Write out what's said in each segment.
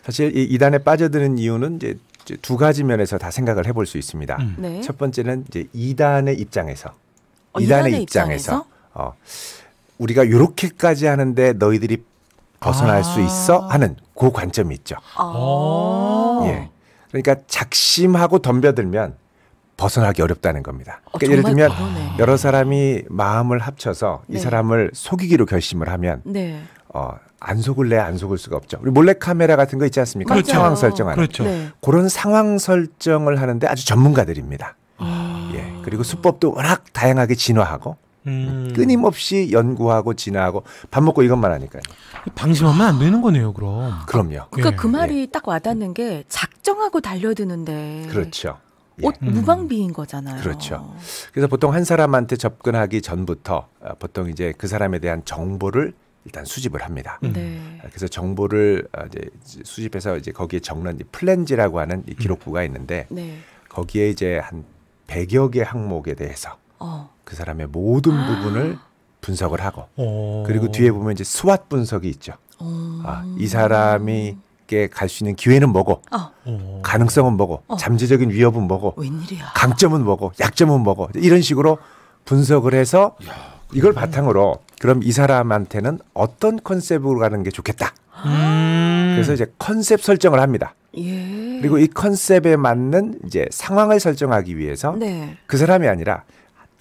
사실 이 이단에 빠져드는 이유는 이제 두 가지 면에서 다 생각을 해볼 수 있습니다. 네. 첫 번째는 이제 이단의 입장에서, 이단의 입장에서? 우리가 이렇게까지 하는데 너희들이 벗어날 수 있어 하는 그 관점이 있죠. 예. 그러니까 작심하고 덤벼들면 벗어나기 어렵다는 겁니다. 그러니까 예를 들면 그러네. 여러 사람이 마음을 합쳐서 이 네. 사람을 속이기로 결심을 하면 네. 안 속을래 안 속을 수가 없죠. 우리 몰래카메라 같은 거 있지 않습니까? 그렇죠. 상황 설정하는. 그렇죠. 네. 그런 상황 설정을 하는데 아주 전문가들입니다. 예. 그리고 수법도 워낙 다양하게 진화하고 끊임없이 연구하고 진화하고 밥 먹고 이것만 하니까요. 방심하면 안 되는 거네요, 그럼. 그럼요. 그러니까 예. 그 말이 딱 와닿는 게 작정하고 달려드는데 그렇죠. 예. 무방비인 거잖아요. 그렇죠. 그래서 보통 한 사람한테 접근하기 전부터 보통 이제 그 사람에 대한 정보를 일단 수집을 합니다. 네. 그래서 정보를 이제 수집해서 이제 거기에 적는 이 플랜지라고 하는 이 기록부가 있는데 네. 거기에 이제 한 100여 개 항목에 대해서 그 사람의 모든 부분을 분석을 하고 그리고 뒤에 보면 이제 스왓 분석이 있죠. 이 사람이 갈 수 있는 기회는 뭐고 가능성은 뭐고 잠재적인 위협은 뭐고 웬일이야. 강점은 뭐고 약점은 뭐고 이런 식으로 분석을 해서 이걸 바탕으로 그럼 이 사람한테는 어떤 컨셉으로 가는 게 좋겠다. 그래서 이제 컨셉 설정을 합니다. 예. 그리고 이 컨셉에 맞는 이제 상황을 설정하기 위해서 네. 그 사람이 아니라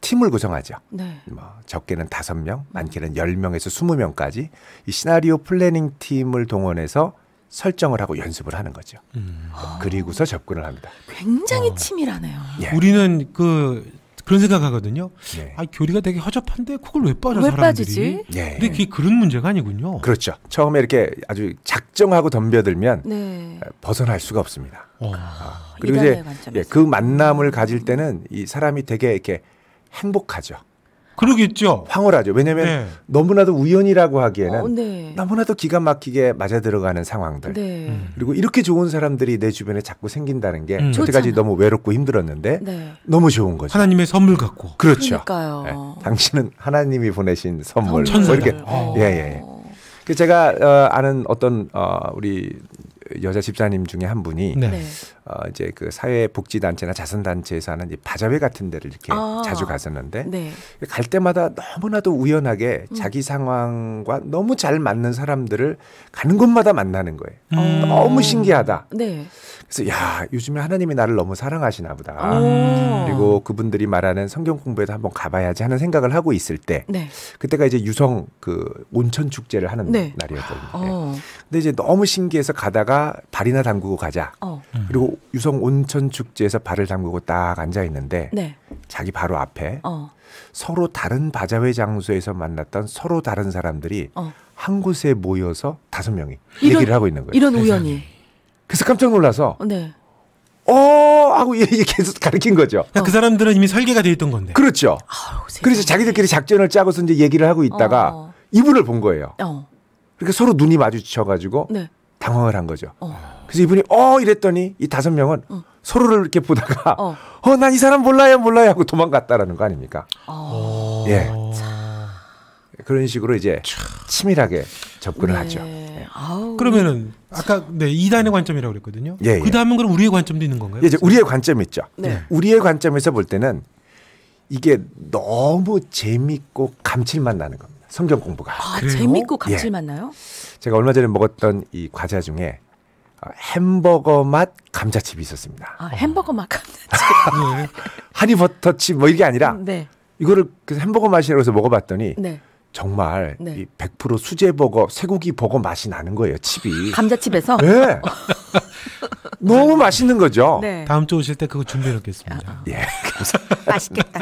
팀을 구성하죠. 네. 뭐 적게는 5명, 많게는 10명에서 20명까지 이 시나리오 플래닝 팀을 동원해서 설정을 하고 연습을 하는 거죠. 그리고서 접근을 합니다. 굉장히 치밀하네요. 예. 우리는 그런 생각하거든요. 네. 교리가 되게 허접한데 그걸 왜 빠져 왜 사람들이? 빠지지? 예. 근데 그게 그런 문제가 아니군요. 그렇죠. 처음에 이렇게 아주 작정하고 덤벼들면 네. 벗어날 수가 없습니다. 그리고 이단의 이제 관점에서. 그 만남을 가질 때는 이 사람이 되게 이렇게 행복하죠. 그러겠죠. 황홀하죠. 왜냐하면 네. 너무나도 우연이라고 하기에는 네. 너무나도 기가 막히게 맞아 들어가는 상황들. 네. 그리고 이렇게 좋은 사람들이 내 주변에 자꾸 생긴다는 게 여태까지 좋잖아. 너무 외롭고 힘들었는데 네. 너무 좋은 거죠. 하나님의 선물 같고. 그렇죠. 그러니까요. 네. 당신은 하나님이 보내신 선물. 천사다. 뭐 이렇게. 예. 그 제가 아는 어떤 우리 여자 집사님 중에 한 분이 네. 네. 이제 그 사회복지단체나 자선단체에서 하는 이 바자회 같은 데를 이렇게 자주 갔었는데 네. 갈 때마다 너무나도 우연하게 자기 상황과 너무 잘 맞는 사람들을 가는 곳마다 만나는 거예요. 너무 신기하다. 네. 그래서 야, 요즘에 하나님이 나를 너무 사랑하시나 보다. 오. 그리고 그분들이 말하는 성경 공부에도 한번 가봐야지 하는 생각을 하고 있을 때 네. 그때가 이제 유성 그 온천 축제를 하는 네. 날이었거든요. 근데 이제 너무 신기해서 가다가 발이나 담그고 가자. 그리고 유성 온천 축제에서 발을 담그고 딱 앉아 있는데 네. 자기 바로 앞에 서로 다른 바자회 장소에서 만났던 서로 다른 사람들이 한 곳에 모여서 5명이 얘기를 하고 있는 거예요. 이런 우연이. 그래서 깜짝 놀라서 네. 하고 계속 가르친 거죠. 그 사람들은 이미 설계가 돼 있던 건데. 그렇죠. 아우, 세상에. 그래서 자기들끼리 작전을 짜고서 이제 얘기를 하고 있다가 이분을 본 거예요. 그러니까 서로 눈이 마주쳐가지고 네. 당황을 한 거죠. 그래서 이분이 이랬더니 이 5명은 서로를 이렇게 보다가 난 이 사람 몰라요 하고 도망갔다라는 거 아닙니까? 예. 그런 식으로 이제 치밀하게 접근을 하죠. 아우. 그러면은 아까 2단의 관점이라고 그랬거든요. 예, 예. 그 다음은 그럼 우리의 관점도 있는 건가요? 이제 우리의 관점이 있죠. 네. 우리의 관점에서 볼 때는 이게 너무 재밌고 감칠맛 나는 겁니다. 성경 공부가. 그래요? 재밌고 감칠맛 나요? 제가 얼마 전에 먹었던 이 과자 중에 햄버거 맛 감자칩이 있었습니다. 햄버거 맛 감자칩. 네. 하니버터칩 뭐 이게 아니라 네. 이거를 그래서 햄버거 맛이라고 해서 먹어봤더니 네. 정말 네. 이 100% 수제버거, 쇠고기 버거 맛이 나는 거예요. 칩이. 감자칩에서? 네. 너무 맛있는 거죠. 네. 다음 주 오실 때 그거 준비해 놓겠습니다. 예. 맛있겠다.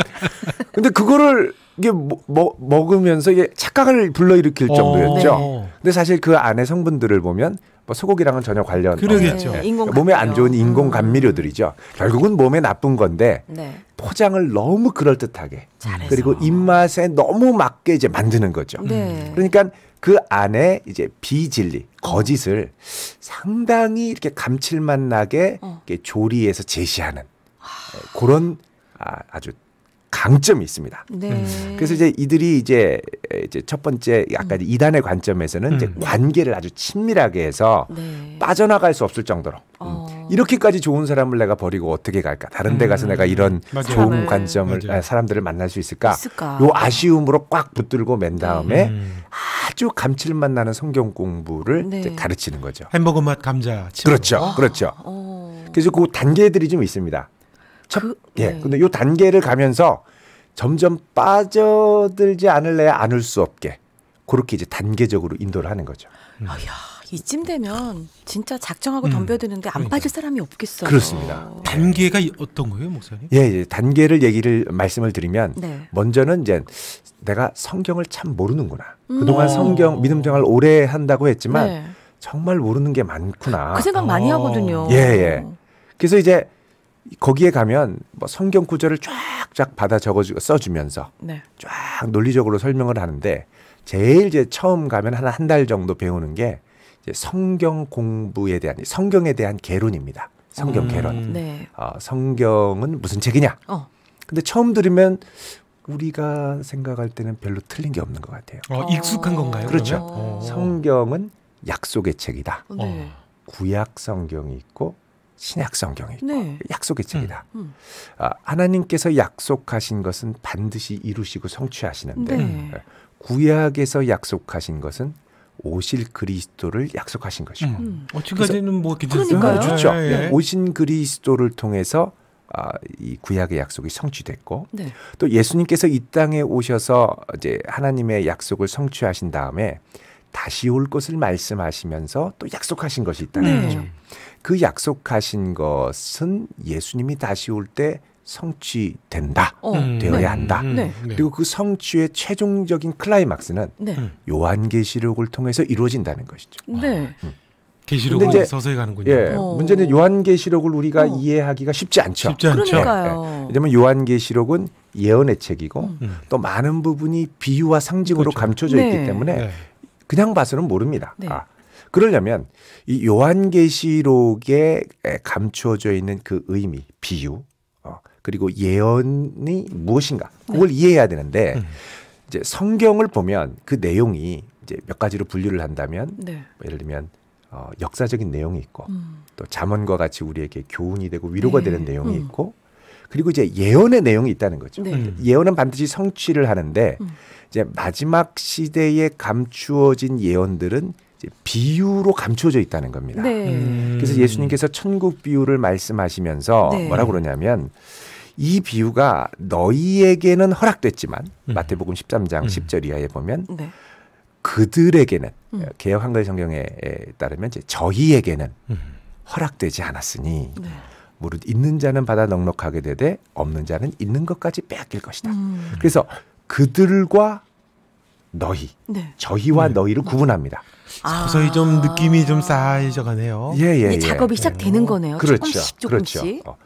근데 그거를 이게 먹으면서 이게 착각을 불러일으킬 정도였죠. 네. 근데 사실 그 안에 성분들을 보면 뭐 소고기랑은 전혀 관련 그러겠죠. 없는, 인공 몸에 안 감미료. 좋은 인공 감미료들이죠. 결국은 몸에 나쁜 건데 네. 포장을 너무 그럴듯하게 잘해서. 그리고 입맛에 너무 맞게 이제 만드는 거죠. 네. 그러니까 그 안에 이제 비진리, 거짓을 상당히 이렇게 감칠맛 나게 이렇게 조리해서 제시하는 그런 아주 강점이 있습니다. 네. 그래서 이제 이들이 이제 첫 번째 아까 이단의 관점에서는 이제 관계를 아주 친밀하게 해서 네. 빠져나갈 수 없을 정도로 이렇게까지 좋은 사람을 내가 버리고 어떻게 갈까? 다른 데 가서 내가 이런 맞아요. 좋은 관점을 맞아요. 사람들을 만날 수 있을까? 있을까? 요 아쉬움으로 꽉 붙들고 맨 다음에 아주 감칠맛 나는 성경 공부를 네. 이제 가르치는 거죠. 햄버거 맛 감자. 그렇죠, 그렇죠. 그래서 그 단계들이 좀 있습니다. 네. 근데 요 단계를 가면서 점점 빠져들지 않을래야 않을 수 없게 그렇게 이제 단계적으로 인도를 하는 거죠. 야, 이쯤 되면 진짜 작정하고 덤벼드는데 안 빠질 사람이 없겠어요. 그렇습니다. 단계가 어떤 거예요, 목사님? 예, 단계를 말씀을 드리면 네. 먼저는 이제 내가 성경을 참 모르는구나. 그동안 성경 믿음 생활 오래 한다고 했지만 네. 정말 모르는 게 많구나. 그 생각 많이 하거든요. 예. 그래서 이제 거기에 가면 뭐 성경 구절을 쫙쫙 받아 써주면서 네. 쫙 논리적으로 설명을 하는데 제일 이제 처음 가면 한 달 정도 배우는 게 이제 성경 공부에 대한 성경에 대한 개론입니다. 성경 개론. 네. 성경은 무슨 책이냐? 근데 처음 들으면 우리가 생각할 때는 별로 틀린 게 없는 것 같아요. 익숙한 건가요? 그렇죠. 성경은 약속의 책이다. 네. 구약 성경이 있고 신약 성경이 있고 네. 약속의 책이다. 하나님께서 약속하신 것은 반드시 이루시고 성취하시는데 네. 구약에서 약속하신 것은 오실 그리스도를 약속하신 것이고 지금까지는 뭐 그러니까요. 좋죠. 예. 오신 그리스도를 통해서 이 구약의 약속이 성취됐고 네. 또 예수님께서 이 땅에 오셔서 이제 하나님의 약속을 성취하신 다음에 다시 올 것을 말씀하시면서 또 약속하신 것이 있다는 거죠. 그 약속하신 것은 예수님이 다시 올 때 성취된다. 되어야 한다. 네. 그리고 그 성취의 최종적인 클라이막스는 네. 요한계시록을 통해서 이루어진다는 것이죠. 네. 계시록으로 서서히 가는군요. 예, 문제는 요한계시록을 우리가 이해하기가 쉽지 않죠. 쉽지 않죠. 그러니까요. 왜냐하면 요한계시록은 예언의 책이고 또 많은 부분이 비유와 상징으로 그렇죠. 감춰져 네. 있기 때문에 네. 그냥 봐서는 모릅니다. 네. 그러려면 이 요한계시록에 감추어져 있는 그 의미, 비유, 그리고 예언이 무엇인가 그걸 이해해야 되는데 이제 성경을 보면 그 내용이 이제 몇 가지로 분류를 한다면 네. 예를 들면 역사적인 내용이 있고 또 잠언과 같이 우리에게 교훈이 되고 위로가 되는 내용이 있고 그리고 이제 예언의 내용이 있다는 거죠. 네. 예언은 반드시 성취를 하는데 이제 마지막 시대에 감추어진 예언들은 이제 비유로 감추어져 있다는 겁니다. 네. 그래서 예수님께서 천국 비유를 말씀하시면서 네. 뭐라고 그러냐면 이 비유가 너희에게는 허락됐지만 마태복음 13장 10절 이하에 보면 네. 그들에게는 개역 한글 성경에 따르면 이제 저희에게는 허락되지 않았으니 네. 무릇 있는 자는 받아 넉넉하게 되되 없는 자는 있는 것까지 빼앗길 것이다. 그래서 그들과 너희, 네. 저희와 너희를 구분합니다. 서서히 좀 느낌이 좀 쌓여져 가네요. 이제 작업이 시작되는 거네요. 그렇죠. 조금씩. 그렇죠.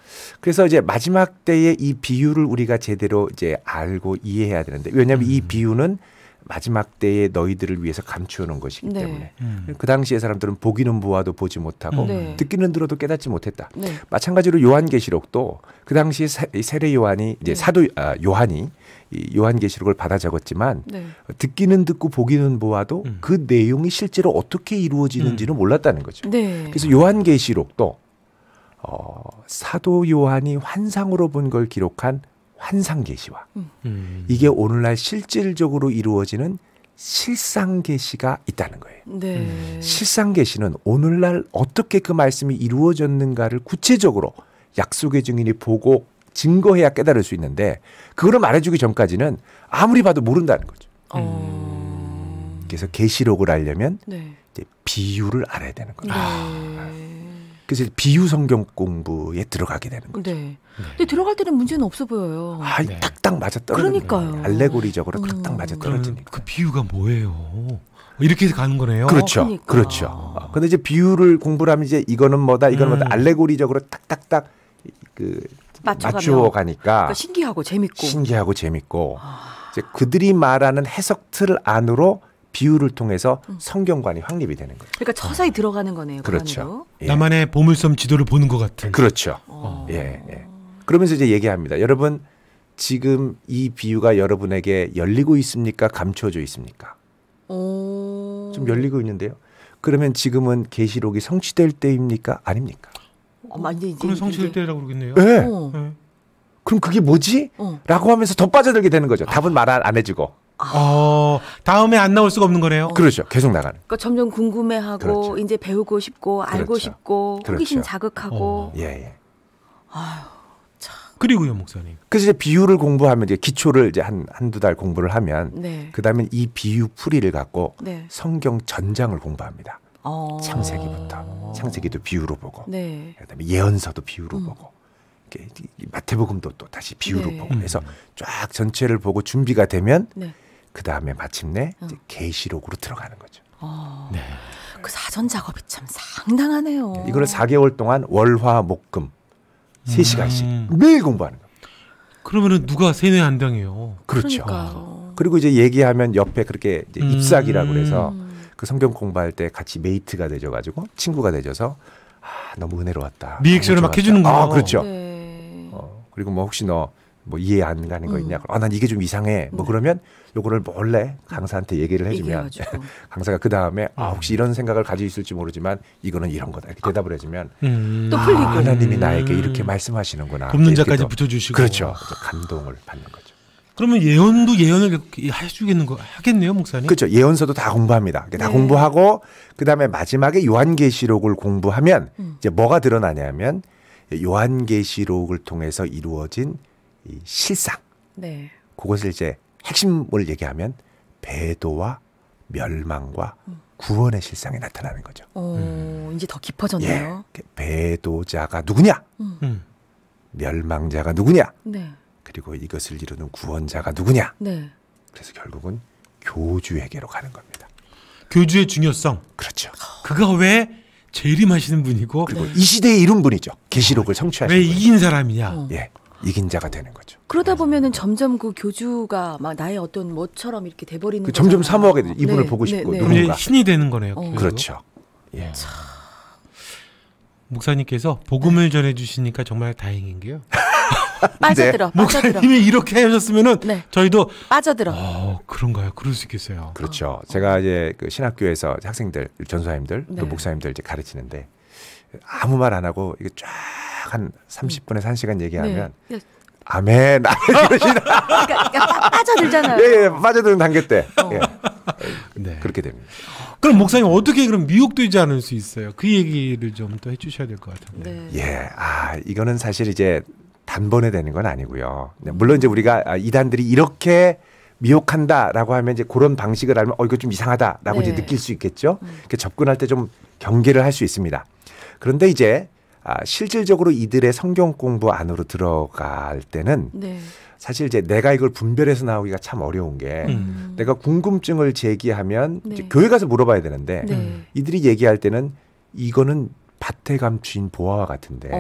그래서 이제 마지막 때에 이 비유를 우리가 제대로 이제 알고 이해해야 되는데 왜냐하면 이 비유는 마지막 때에 너희들을 위해서 감추어 놓은 것이기 네. 때문에 그 당시의 사람들은 보기는 보아도 보지 못하고 네. 듣기는 들어도 깨닫지 못했다. 네. 마찬가지로 요한계시록도 그 당시에 세례 요한이 이제 사도 요한이 이 요한계시록을 받아 적었지만 네. 듣기는 듣고 보기는 보아도 그 내용이 실제로 어떻게 이루어지는지는 몰랐다는 거죠. 네. 그래서 요한계시록도 사도 요한이 환상으로 본 걸 기록한 환상계시와 이게 오늘날 실질적으로 이루어지는 실상계시가 있다는 거예요. 네. 실상계시는 오늘날 어떻게 그 말씀이 이루어졌는가를 구체적으로 약속의 증인이 보고 증거해야 깨달을 수 있는데 그거를 말해주기 전까지는 아무리 봐도 모른다는 거죠. 그래서 계시록을 알려면 네. 이제 비유를 알아야 되는 거죠. 네. 그래서 비유 성경 공부에 들어가게 되는 거죠. 네. 근데 들어갈 때는 문제는 없어 보여요. 네. 딱딱 맞아 떨어지는 그러니까요. 거예요. 알레고리적으로 딱딱 맞아 그럼 떨어지니까. 그 비유가 뭐예요? 이렇게 가는 거네요. 그렇죠. 그러니까. 그렇죠. 근데 이제 비유를 공부를 하면 이제 이거는 뭐다, 이거는 뭐다, 알레고리적으로 딱딱딱 그 맞추어 가니까 그러니까 신기하고 재밌고. 이제 그들이 말하는 해석 틀 안으로 비유를 통해서 성경관이 확립이 되는 거죠. 그러니까 서서히 들어가는 거네요. 그렇죠. 예. 나만의 보물섬 지도를 보는 것 같은. 그렇죠. 예. 그러면서 이제 얘기합니다. 여러분 지금 이 비유가 여러분에게 열리고 있습니까? 감춰져 있습니까? 좀 열리고 있는데요. 그러면 지금은 계시록이 성취될 때입니까? 아닙니까? 그럼 성취될 때라고 그러겠네요. 네. 네. 그럼 그게 뭐지? 라고 하면서 더 빠져들게 되는 거죠. 답은 말 안 해주고. 다음에 안 나올 수가 없는 거네요. 그렇죠. 계속 나가는. 그러니까 점점 궁금해하고 그렇죠. 이제 배우고 싶고 알고 그렇죠. 싶고 호기심 그렇죠. 자극하고. 예. 아유, 참. 그리고요, 목사님. 그래서 이제 비유를 공부하면 이제 기초를 이제 한두 달 공부를 하면 네. 그다음에 이 비유 풀이를 갖고 네. 성경 전장을 공부합니다. 창세기부터. 창세기도 비유로 보고. 네. 그다음에 예언서도 비유로 보고. 마태복음도 또 다시 비유로 네. 보고 해서 쫙 전체를 보고 준비가 되면 네. 그다음에 마침내 이제 계시록으로 들어가는 거죠. 네. 그 사전 작업이 참 상당하네요. 이거를 4개월 동안 월화 목금 3시간씩 매일 공부하는 거예요. 그러면은 누가 세뇌 안 당해요? 그렇죠. 그러니까요. 그리고 이제 얘기하면 옆에 그렇게 이제 ipsak이라고 그래서 그 성경 공부할 때 같이 메이트가 되져가지고 친구가 되져서 너무 은혜로웠다. 리액션을 막 해주는구나. 그렇죠. 네. 그리고 뭐 혹시 너 뭐 이해 안 가는 거 있냐? 난 이게 좀 이상해. 뭐 그러면 요거를 몰래 강사한테 얘기를 해주면 강사가 그 다음에 혹시 이런 생각을 가지고 있을지 모르지만 이거는 이런 거다 이렇게 대답을 해주면 또 풀리고 하나님이 나에게 이렇게 말씀하시는구나. 법문자까지 붙여주시고. 그렇죠. 감동을 받는 거죠. 그러면 예언을 하겠네요, 목사님. 그렇죠. 예언서도 다 공부합니다. 다 공부하고 그 다음에 마지막에 요한계시록을 공부하면 이제 뭐가 드러나냐면 요한계시록을 통해서 이루어진 이 실상. 네. 그것을 이제 핵심을 얘기하면 배도와 멸망과 구원의 실상이 나타나는 거죠. 이제 더 깊어졌네요. 배도자가 누구냐? 멸망자가 누구냐? 네. 그리고 이것을 이루는 구원자가 누구냐? 네. 그래서 결국은 교주에게로 가는 겁니다. 교주의 중요성. 그렇죠. 그가 왜 재림하시는 분이고 그리고 이 시대에 이룬 분이죠. 계시록을 성취하신 왜 분. 이긴 사람이냐. 이긴 자가 되는 거죠. 그러다 보면은 점점 그 교주가 막 나의 어떤 뭐처럼 이렇게 돼버리는 거잖아요. 점점 사모하게 되죠. 이분을 보고 싶고 그럼 이제 신이 되는 거네요. 그렇죠. 예. 목사님께서 복음을 전해주시니까 정말 다행인 게요. 빠져들어. 목사님이 이렇게 하셨으면은 저희도 빠져들어. 그런가요? 그럴 수 있겠어요. 그렇죠. 제가 이제 그 신학교에서 학생들, 전도사님들, 또 목사님들 이제 가르치는데 아무 말 안 하고 이게 쫙 한 30분에서 1시간 얘기하면 아멘. 그러니까 빠져들잖아요. 예, 빠져드는 단계 때 그렇게 됩니다. 그럼 목사님 어떻게 그럼 미혹되지 않을 수 있어요? 그 얘기를 좀 또 해주셔야 될 것 같은데. 이거는 사실 이제 단번에 되는 건 아니고요. 물론 이제 우리가 이단들이 이렇게 미혹한다라고 하면 이제 그런 방식을 알면 이거 좀 이상하다라고 이제 느낄 수 있겠죠. 접근할 때 좀 경계를 할 수 있습니다. 그런데 이제 실질적으로 이들의 성경 공부 안으로 들어갈 때는 사실 이제 내가 이걸 분별해서 나오기가 참 어려운 게 내가 궁금증을 제기하면 이제 교회 가서 물어봐야 되는데 이들이 얘기할 때는 이거는 밭에 감추인 보화와 같은데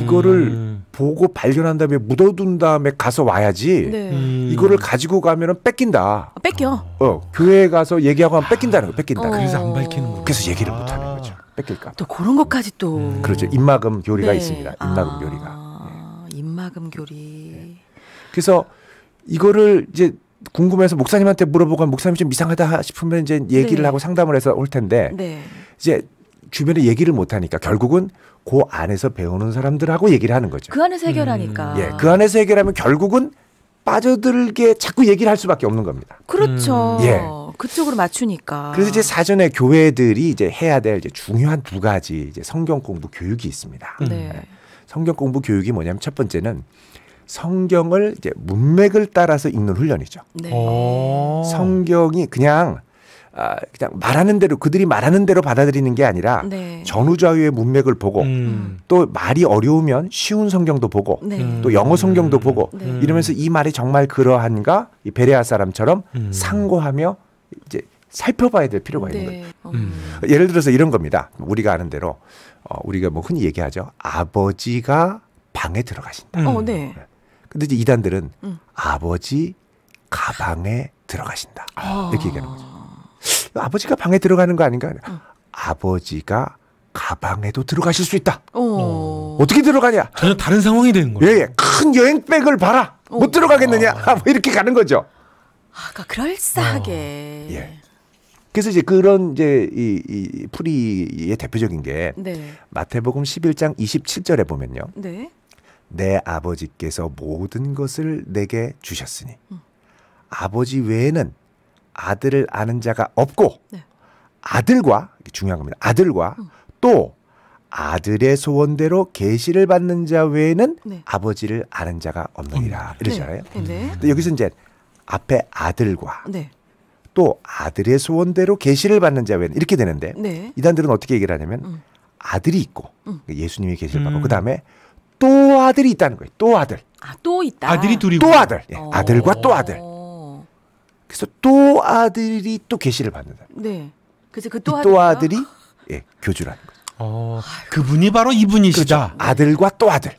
이거를 보고 발견한 다음에 묻어둔 다음에 가서 와야지 이거를 가지고 가면은 뺏긴다. 뺏겨. 교회에 가서 얘기하고 하면 뺏긴다는 거. 뺏긴다. 그래서 안 밝히는 거. 그래서 얘기를 못 하는 거죠. 뺏길까. 또 그런 것까지 또. 그렇죠. 입막음 교리가 있습니다. 입막음 교리가. 입막음 교리. 그래서 이거를 이제 궁금해서 목사님한테 물어보고 목사님 좀 이상하다 싶으면 이제 얘기를 하고 상담을 해서 올 텐데 이제 주변에 얘기를 못 하니까 결국은 그 안에서 배우는 사람들하고 얘기를 하는 거죠. 그 안에서 해결하니까. 그 안에서 해결하면 결국은 빠져들게 자꾸 얘기를 할 수밖에 없는 겁니다. 그렇죠. 그쪽으로 맞추니까. 그래서 이제 사전에 교회들이 이제 해야 될 이제 중요한 두 가지 이제 성경 공부 교육이 있습니다. 성경 공부 교육이 뭐냐면 첫 번째는 성경을 이제 문맥을 따라서 읽는 훈련이죠. 성경이 그냥 말하는 대로 그들이 말하는 대로 받아들이는 게 아니라 전후좌우의 문맥을 보고 또 말이 어려우면 쉬운 성경도 보고 또 영어 성경도 보고 이러면서 이 말이 정말 그러한가 이 베레아 사람처럼 상고하며 이제 살펴봐야 될 필요가 있는 거예요. 예를 들어서 이런 겁니다. 우리가 아는 대로 우리가 뭐 흔히 얘기하죠. 아버지가 방에 들어가신다. 근데 이제 이단들은 아버지 가방에 들어가신다. 이렇게 얘기하는 거죠. 아버지가 방에 들어가는 거 아닌가? 아버지가 가방에도 들어가실 수 있다. 어떻게 들어가냐? 전혀 다른 상황이 되는 거예요. 큰 여행백을 봐라. 못 들어가겠느냐? 뭐 이렇게 가는 거죠. 그러니까 그럴싸하게. 예. 그래서 이제 그런 이제 이 풀이의 대표적인 게 네. 마태복음 11장 27절에 보면요. 네. 내 아버지께서 모든 것을 내게 주셨으니 아버지 외에는 아들을 아는 자가 없고 네. 아들과 중요한 겁니다. 아들과 또 아들의 소원대로 계시를 받는 자 외에는 네. 아버지를 아는 자가 없느니라 이러잖아요. 네. 네. 근데 여기서 이제 앞에 아들과 네. 또 아들의 소원대로 계시를 받는 자 외에는 이렇게 되는데 네. 이단들은 어떻게 얘기를 하냐면 아들이 있고 예수님이 계시를 받고 그 다음에 또 아들이 있다는 거예요. 또 아들. 또 있다. 아들이 둘이고. 또 아들. 예, 아들과 또 아들. 그래서 또 아들이 또 계시를 받는다. 네. 그래서 그 또 아들이 예, 교주라는 거예요. 그분이 바로 이분이시다. 그렇죠. 아들과 또 아들.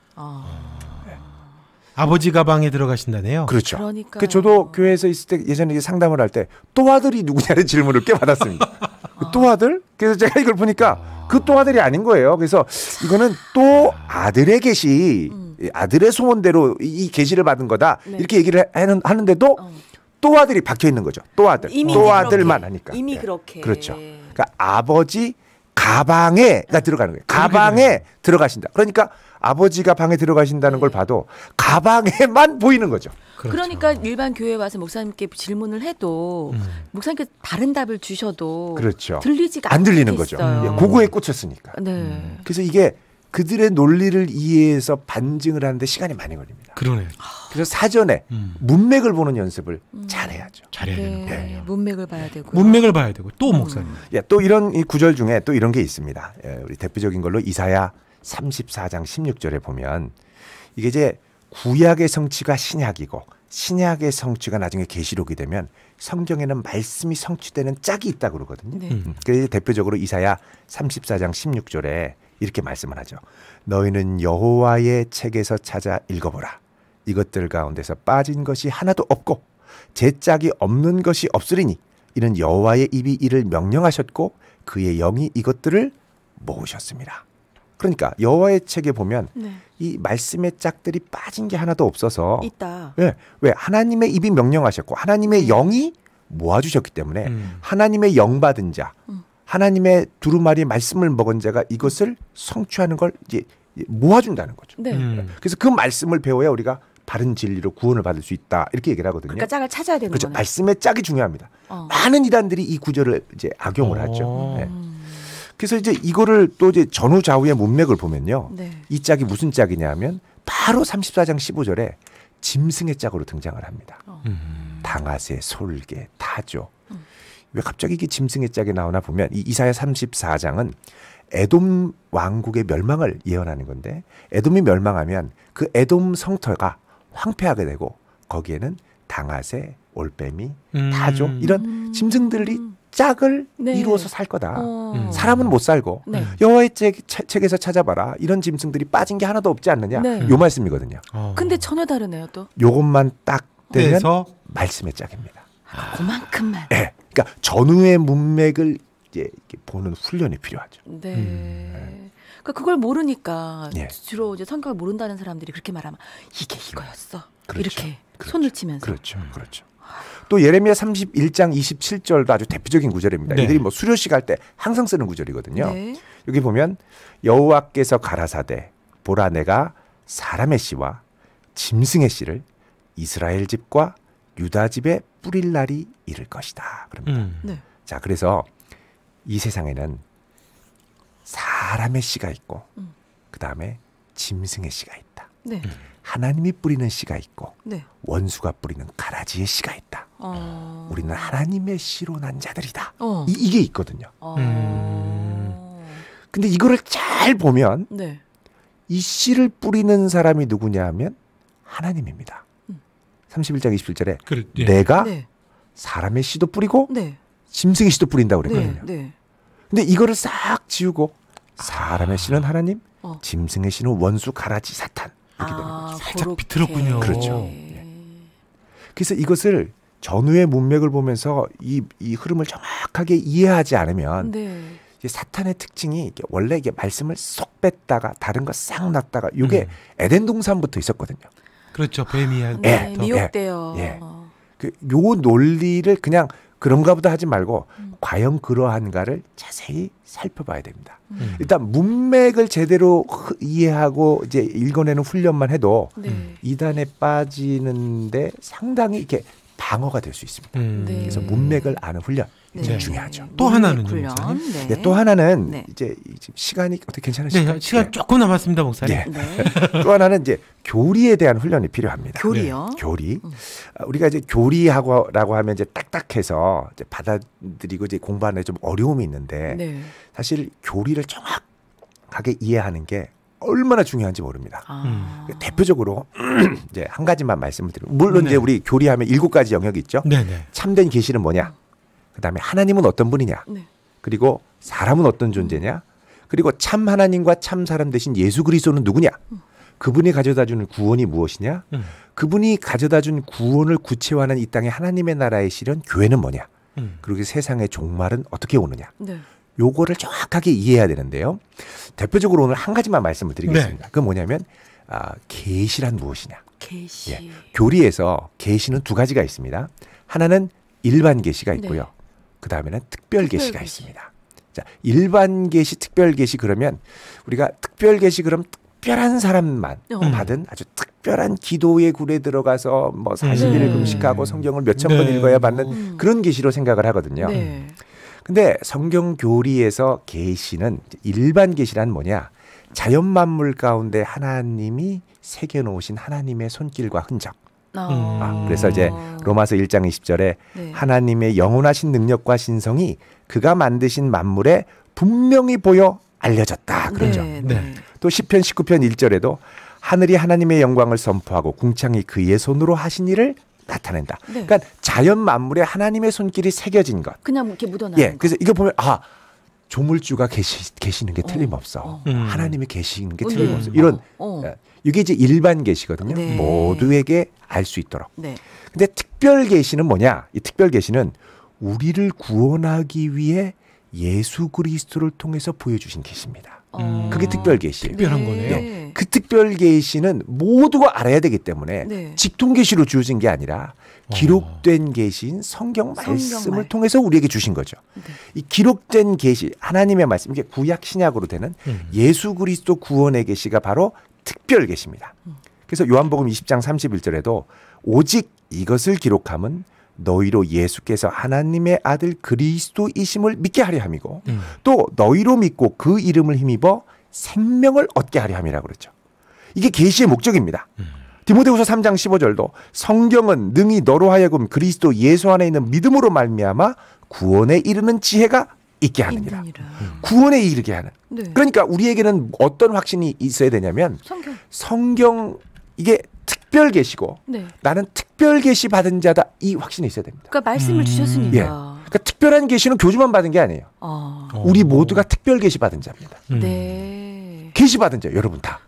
아버지 가방에 들어가신다네요. 그렇죠. 그러니까요. 그 저도 교회에서 있을 때 예전에 상담을 할 때 또 아들이 누구냐는 질문을 꽤 받았습니다. 또 아들? 그래서 제가 이걸 보니까 그 또 아들이 아닌 거예요. 그래서 이거는 또 아들의 계시, 아들의 소원대로 이 계시를 받은 거다. 네. 이렇게 얘기를 하는데도 또 아들이 박혀 있는 거죠. 또 아들. 이미 또 그렇게, 아들만 하니까. 이미 예. 그렇게. 그렇죠. 그러니까 아버지 가방에가 들어가는 거예요. 가방에 들어가신다. 그러니까 아버지가 방에 들어가신다는 걸 봐도 가방에만 보이는 거죠. 그렇죠. 그러니까 일반 교회 와서 목사님께 질문을 해도 목사님께 다른 답을 주셔도 그렇죠. 들리지가 안 들리는 거죠. 않겠어요. 예, 그거에 꽂혔으니까. 네. 그래서 이게 그들의 논리를 이해해서 반증을 하는데 시간이 많이 걸립니다. 그러네요. 그래서 사전에 문맥을 보는 연습을 잘 해야죠. 잘해야 되는 거예요. 네. 문맥을 봐야 되고. 문맥을 봐야 되고 또 목사님. 예, 또 이런 이 구절 중에 또 이런 게 있습니다. 예, 우리 대표적인 걸로 이사야 34장 16절에 보면 이게 이제 구약의 성취가 신약이고 신약의 성취가 나중에 계시록이 되면 성경에는 말씀이 성취되는 짝이 있다고 그러거든요. 네. 그래서 대표적으로 이사야 34장 16절에 이렇게 말씀을 하죠. 너희는 여호와의 책에서 찾아 읽어보라. 이것들 가운데서 빠진 것이 하나도 없고 제 짝이 없는 것이 없으리니 이는 여호와의 입이 이를 명령하셨고 그의 영이 이것들을 모으셨습니다. 그러니까 여호와의 책에 보면 네. 이 말씀의 짝들이 빠진 게 하나도 없어서 있다. 왜 하나님의 입이 명령하셨고 하나님의 영이 모아주셨기 때문에 하나님의 영 받은 자 하나님의 두루마리 말씀을 먹은 자가 이것을 성취하는 걸 이제 모아준다는 거죠. 네. 그래서 그 말씀을 배워야 우리가 바른 진리로 구원을 받을 수 있다 이렇게 얘기를 하거든요. 그러니까 짝을 찾아야 되는 그렇죠. 거네. 말씀의 짝이 중요합니다. 많은 이단들이 이 구절을 이제 악용을 하죠. 네. 그래서 이제 이거를 또 이제 전후 좌우의 문맥을 보면요. 네. 이 짝이 무슨 짝이냐면 바로 34장 15절에 짐승의 짝으로 등장을 합니다. 당아새, 솔개, 타조. 왜 갑자기 이게 짐승의 짝이 나오나 보면 이 이사야 34장은 에돔 왕국의 멸망을 예언하는 건데 에돔이 멸망하면 그 에돔 성터가 황폐하게 되고 거기에는 당아새, 올빼미, 타조 이런 짐승들이 짝을 네. 이루어서 살 거다. 사람은 못 살고 네. 여호와의 책에서 찾아봐라. 이런 짐승들이 빠진 게 하나도 없지 않느냐. 네. 요 말씀이거든요. 근데 전혀 다르네요 또. 요것만 딱 되면 그래서 말씀의 짝입니다. 그만큼만. 네. 그러니까 전후의 문맥을 이제 이렇게 보는 훈련이 필요하죠. 네. 그러니까 그걸 모르니까 예. 주로 이제 성경을 모른다는 사람들이 그렇게 말하면 이게 이거였어. 그렇죠. 이렇게 그렇죠. 손을 치면서. 그렇죠. 그렇죠. 또 예레미야 31장 27절도 아주 대표적인 구절입니다. 네. 이들이 뭐 수료식 할 때 항상 쓰는 구절이거든요. 네. 여기 보면 여호와께서 가라사대 보라 내가 사람의 씨와 짐승의 씨를 이스라엘 집과 유다 집에 뿌릴 날이 이를 것이다. 그럽니다. 네. 자, 그래서 이 세상에는 사람의 씨가 있고 그다음에 짐승의 씨가 있다. 네. 하나님이 뿌리는 씨가 있고 네. 원수가 뿌리는 가라지의 씨가 있다. 우리는 하나님의 씨로 난 자들이다. 이게 있거든요. 근데 이거를 잘 보면 네. 이 씨를 뿌리는 사람이 누구냐 하면 하나님입니다. 31장 27절에 그래, 예. 내가 네. 사람의 씨도 뿌리고 네. 짐승의 씨도 뿌린다고 네. 그랬거든요. 네. 근데 이거를 싹 지우고 사람의 씨는 하나님, 짐승의 씨는 원수 가라지 사탄 이렇게 되는 거죠. 살짝 비틀었군요. 그렇죠. 그래서 이것을 전후의 문맥을 보면서 이 흐름을 정확하게 이해하지 않으면 네. 이게 사탄의 특징이 이게 원래 이게 말씀을 쏙 뺐다가 다른 거 싹 놨다가 이게 에덴 동산부터 있었거든요. 그렇죠. 뱀이 한 네, 미혹돼요. 예. 요 논리를 그냥 그런가 보다 하지 말고 과연 그러한가를 자세히 살펴봐야 됩니다. 일단 문맥을 제대로 이해하고 이제 읽어내는 훈련만 해도 이단에 빠지는데 상당히 이렇게 방어가 될 수 있습니다. 그래서 문맥을 아는 훈련 중요하죠. 또 하나는 또 하나는 이제 시간이 어떻게 괜찮으실까요? 네, 시간 조금 남았습니다, 목사님. 또 하나는 이제 교리에 대한 훈련이 필요합니다. 교리요? 교리. 우리가 이제 교리라고 하면 이제 딱딱해서 이제 받아들이고 이제 공부하는 데 좀 어려움이 있는데 사실 교리를 정확하게 이해하는 게 얼마나 중요한지 모릅니다. 대표적으로 이제 한 가지만 말씀을 드리면 물론 이제 우리 교리하면 7가지 영역이 있죠. 참된 계시는 뭐냐? 그다음에 하나님은 어떤 분이냐? 그리고 사람은 어떤 존재냐? 그리고 참 하나님과 참 사람 대신 예수 그리스도는 누구냐? 그분이 가져다주는 구원이 무엇이냐? 그분이 가져다준 구원을 구체화하는 이 땅의 하나님의 나라의 실현 교회는 뭐냐? 그리고 세상의 종말은 어떻게 오느냐? 요거를 정확하게 이해해야 되는데요. 대표적으로 오늘 한 가지만 말씀을 드리겠습니다. 그건 뭐냐면 계시란 무엇이냐? 계시. 교리에서 계시는 2가지가 있습니다. 하나는 일반 계시가 있고요. 그 다음에는 특별 계시가 있습니다. 자, 일반 계시, 특별 계시 그러면 우리가 특별 계시 그럼 특별한 사람만 받은 아주 특별한 기도의 굴에 들어가서 뭐 40일을 금식하고 성경을 몇천 번 읽어야 받는 그런 계시로 생각을 하거든요. 근데 성경 교리에서 계시는 일반 계시란 뭐냐? 자연 만물 가운데 하나님이 새겨 놓으신 하나님의 손길과 흔적. 그래서 이제 로마서 1장 20절에 하나님의 영원하신 능력과 신성이 그가 만드신 만물에 분명히 보여 알려졌다. 그러죠. 또 시편 19편 1절에도 하늘이 하나님의 영광을 선포하고 궁창이 그의 손으로 하신 일을 나타낸다. 그러니까 자연 만물에 하나님의 손길이 새겨진 것. 그냥 이렇게 묻어나는 그래서 이거 보면 조물주가 계시는 게 틀림없어. 하나님이 계시는 게 틀림없어. 이런 이게 이제 일반 계시거든요. 모두에게 알 수 있도록. 근데 특별 계시는 뭐냐? 이 특별 계시는 우리를 구원하기 위해 예수 그리스도를 통해서 보여주신 계시입니다. 그게 특별 계시예요. 특별한 거네요. 그 특별 계시는 모두가 알아야 되기 때문에 직통 계시로 주어진 게 아니라 기록된 계시인 성경 말씀을 통해서 우리에게 주신 거죠. 이 기록된 계시, 하나님의 말씀, 이게 구약 신약으로 되는 예수 그리스도 구원의 계시가 바로 특별 계시입니다. 그래서 요한복음 20장 31절에도 오직 이것을 기록함은 너희로 예수께서 하나님의 아들 그리스도이심을 믿게 하려 함이고 또 너희로 믿고 그 이름을 힘입어 생명을 얻게 하려 함이라고 그랬죠. 이게 계시의 목적입니다. 디모데후서 3장 15절도 성경은 능히 너로 하여금 그리스도 예수 안에 있는 믿음으로 말미암아 구원에 이르는 지혜가 있게 하느니라. 구원에 이르게 하는. 그러니까 우리에게는 어떤 확신이 있어야 되냐면 성경 이게 특별 계시고 나는 특별 계시 받은 자다, 이 확신이 있어야 됩니다. 그러니까 말씀을 주셨으니까. 그러니까 특별한 계시는 교주만 받은 게 아니에요. 우리 모두가 특별 계시 받은 자입니다. 계시 받은 자 여러분 다.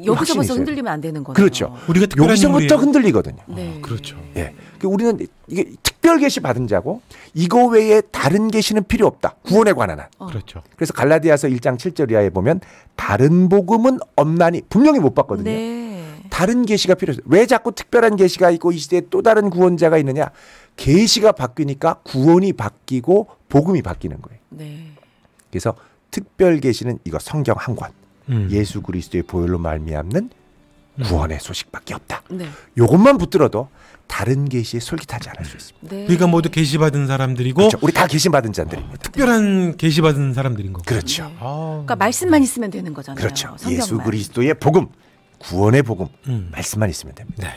여기서 벌써 흔들리면 안 되는 거네요. 그렇죠. 우리가 여기서부터 흔들리거든요. 그렇죠. 우리는 이게 특별 계시 받은 자고 이거 외에 다른 계시는 필요 없다. 구원에 관한 한. 그렇죠. 그래서 갈라디아서 1장 7절 이하에 보면 다른 복음은 없나니 분명히 못 봤거든요. 다른 계시가 필요해요. 왜 자꾸 특별한 계시가 있고 이 시대에 또 다른 구원자가 있느냐? 계시가 바뀌니까 구원이 바뀌고 복음이 바뀌는 거예요. 그래서 특별 계시는 이거 성경 한 권, 예수 그리스도의 보혈로 말미암는 구원의 소식밖에 없다. 요것만 붙들어도 다른 계시에 솔깃하지 않을 수 있습니다. 우리가 모두 계시 받은 사람들이고, 그렇죠. 우리 다 계시 받은 자들입니다. 특별한 계시 받은 사람들인 거고. 그렇죠. 그러니까 말씀만 있으면 되는 거잖아요. 그렇죠. 예수 그리스도의 복음, 구원의 복음, 말씀만 있으면 됩니다.